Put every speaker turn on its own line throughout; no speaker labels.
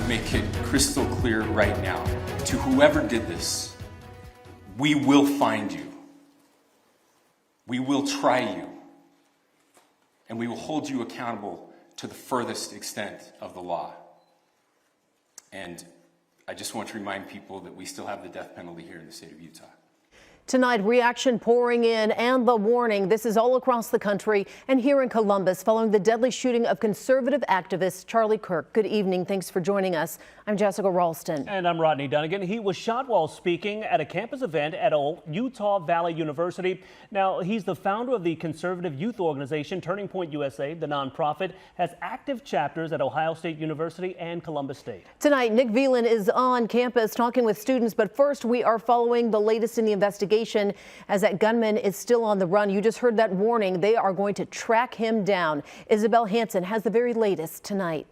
make it crystal clear right now to whoever did this, we will find you. We will try you. And we will hold you accountable to the furthest extent of the law. And I just want to remind people that we still have the death penalty here in the state of Utah.
Tonight, reaction pouring in and the warning. This is all across the country and here in Columbus following the deadly shooting of conservative activist Charlie Kirk. Good evening. Thanks for joining us. I'm Jessica Ralston.
And I'm Rodney Dunnigan. He was shot while speaking at a campus event at Utah Valley University. Now, he's the founder of the conservative youth organization Turning Point USA. The nonprofit has active chapters at Ohio State University and Columbus State.
Tonight, Nick Veland is on campus talking with students. But first, we are following the latest in the investigation as that gunman is still on the run. You just heard that warning. They are going to track him down. Isabel Hansen has the very latest tonight.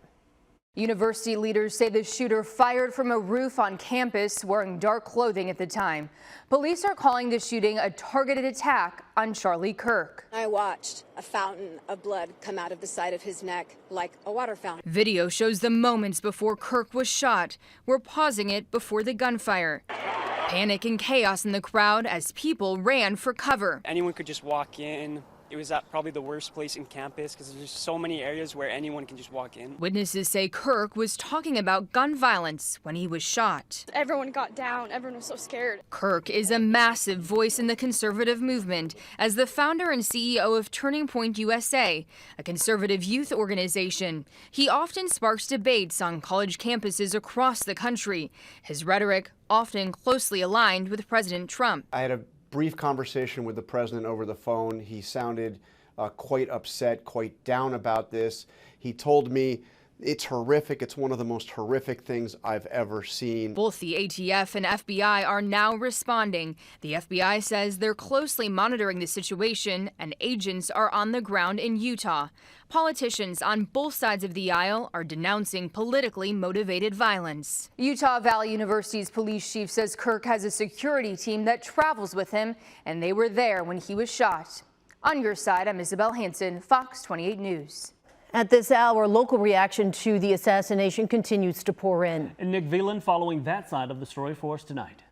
University leaders say the shooter fired from a roof on campus wearing dark clothing at the time. Police are calling the shooting a targeted attack on Charlie Kirk.
I watched a fountain of blood come out of the side of his neck like a water fountain.
Video shows the moments before Kirk was shot. We're pausing it before the gunfire. Panic and chaos in the crowd as people ran for cover.
Anyone could just walk in. It was at probably the worst place in campus because there's so many areas where anyone can just walk in.
Witnesses say Kirk was talking about gun violence when he was shot.
Everyone got down. Everyone was so scared.
Kirk is a massive voice in the conservative movement as the founder and CEO of Turning Point USA, a conservative youth organization. He often sparks debates on college campuses across the country. His rhetoric often closely aligned with President Trump.
I had a brief conversation with the president over the phone. He sounded quite upset, quite down about this. He told me it's horrific. It's one of the most horrific things I've ever seen.
Both the ATF and FBI are now responding. The FBI says they're closely monitoring the situation and agents are on the ground in Utah. Politicians on both sides of the aisle are denouncing politically motivated violence. Utah Valley University's police chief says Kirk has a security team that travels with him, and they were there when he was shot. On your side, I'm Isabel Hansen, Fox 28 News.
At this hour, local reaction to the assassination continues to pour in.
And Nick Veland following that side of the story for us tonight.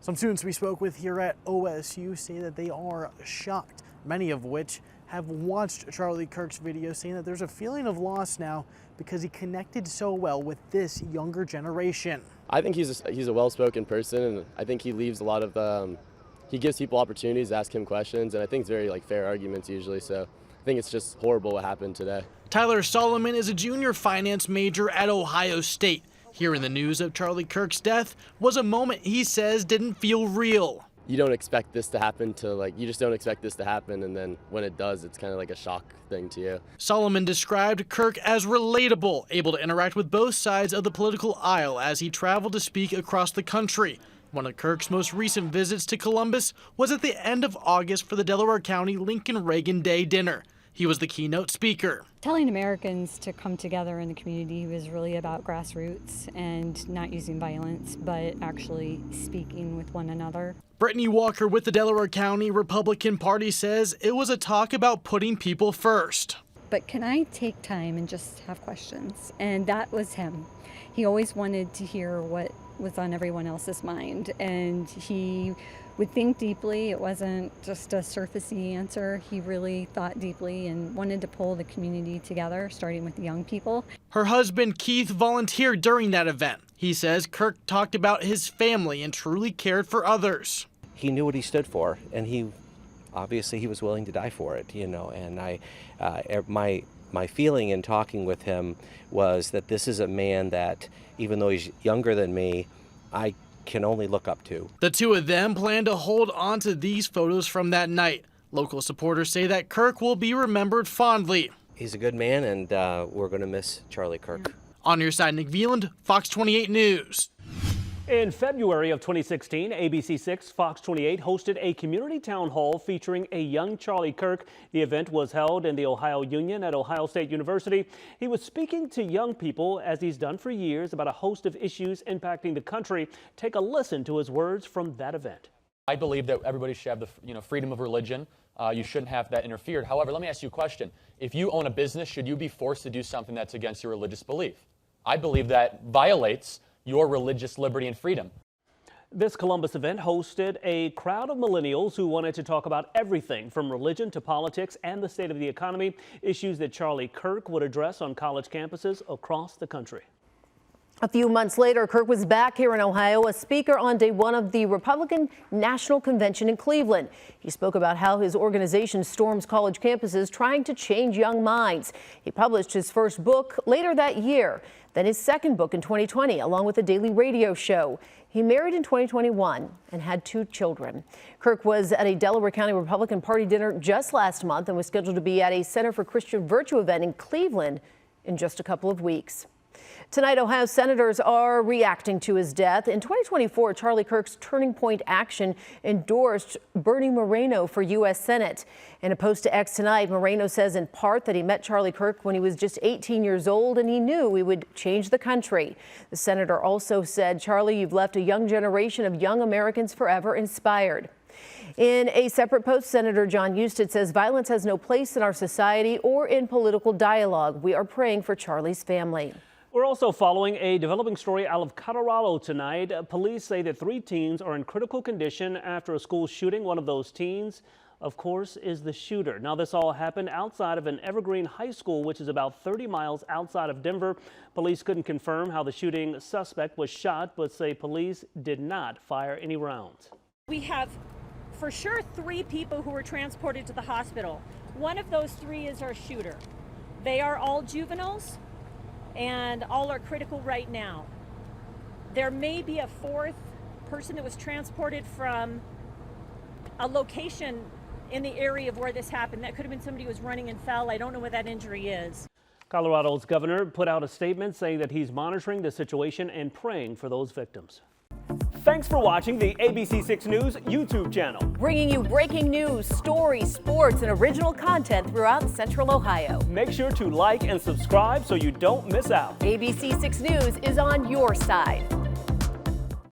Some students we spoke with here at OSU say that they are shocked, many of which have watched Charlie Kirk's video, saying that there's a feeling of loss now because he connected so well with this younger generation.
I think he's a well-spoken person, and I think he leaves a lot of he gives people opportunities to ask him questions, and I think it's very fair arguments usually. So I think it's just horrible what happened today.
Tyler Solomon is a junior finance major at Ohio State. Hearing the news of Charlie Kirk's death was a moment he says didn't feel real.
You don't expect this to happen you just don't expect this to happen, and then when it does, it's kind of like a shock thing to you.
Solomon described Kirk as relatable, able to interact with both sides of the political aisle as he traveled to speak across the country. One of Kirk's most recent visits to Columbus was at the end of August for the Delaware County Lincoln Reagan Day dinner. He was the keynote speaker.
Telling Americans to come together in the community was really about grassroots and not using violence, but actually speaking with one another.
Brittany Walker with the Delaware County Republican Party says it was a talk about putting people first.
But can I take time and just have questions? And that was him. He always wanted to hear what was on everyone else's mind, and he would think deeply. It wasn't just a surfacey answer. He really thought deeply and wanted to pull the community together, starting with the young people.
Her husband Keith volunteered during that event. He says Kirk talked about his family and truly cared for others.
He knew what he stood for, and he was willing to die for it, and my feeling in talking with him was that this is a man that, even though he's younger than me, I can only look up to.
The two of them plan to hold on to these photos from that night. Local supporters say that Kirk will be remembered fondly.
He's a good man, and we're going to miss Charlie Kirk.
On your side, Nick Veland, Fox 28 News.
In February of 2016, ABC6 Fox 28 hosted a community town hall featuring a young Charlie Kirk. The event was held in the Ohio Union at Ohio State University. He was speaking to young people, as he's done for years, about a host of issues impacting the country. Take a listen to his words from that event.
I believe that everybody should have the freedom of religion. You shouldn't have that interfered. However, let me ask you a question. If you own a business, should you be forced to do something that's against your religious belief? I believe that violates your religious liberty and freedom.
This Columbus event hosted a crowd of millennials who wanted to talk about everything from religion to politics and the state of the economy, issues that Charlie Kirk would address on college campuses across the country.
A few months later, Kirk was back here in Ohio, a speaker on day one of the Republican National Convention in Cleveland. He spoke about how his organization storms college campuses trying to change young minds. He published his first book later that year, then his second book in 2020, along with a daily radio show. He married in 2021 and had 2 children. Kirk was at a Delaware County Republican Party dinner just last month and was scheduled to be at a Center for Christian Virtue event in Cleveland in just a couple of weeks. Tonight, Ohio senators are reacting to his death. In 2024, Charlie Kirk's Turning Point Action endorsed Bernie Moreno for U.S. Senate. In a post to X tonight, Moreno says in part that he met Charlie Kirk when he was just 18 years old and he knew he would change the country. The senator also said, "Charlie, you've left a young generation of young Americans forever inspired." In a separate post, Senator John Husted says violence has no place in our society or in political dialogue. We are praying for Charlie's family.
We're also following a developing story out of Colorado tonight. Police say that 3 teens are in critical condition after a school shooting. One of those teens, of course, is the shooter. Now, this all happened outside of an Evergreen High School, which is about 30 miles outside of Denver. Police couldn't confirm how the shooting suspect was shot, but say police did not fire any rounds.
We have for sure 3 people who were transported to the hospital. One of those 3 is our shooter. They are all juveniles and all are critical right now. There may be a 4th person that was transported from a location in the area of where this happened. That could have been somebody who was running and fell. I don't know what that injury is.
Colorado's governor put out a statement saying that he's monitoring the situation and praying for those victims. Thanks for watching the ABC6 News YouTube channel.
Bringing you breaking news, stories, sports, and original content throughout Central Ohio.
Make sure to like and subscribe so you don't miss out.
ABC6 News is on your side.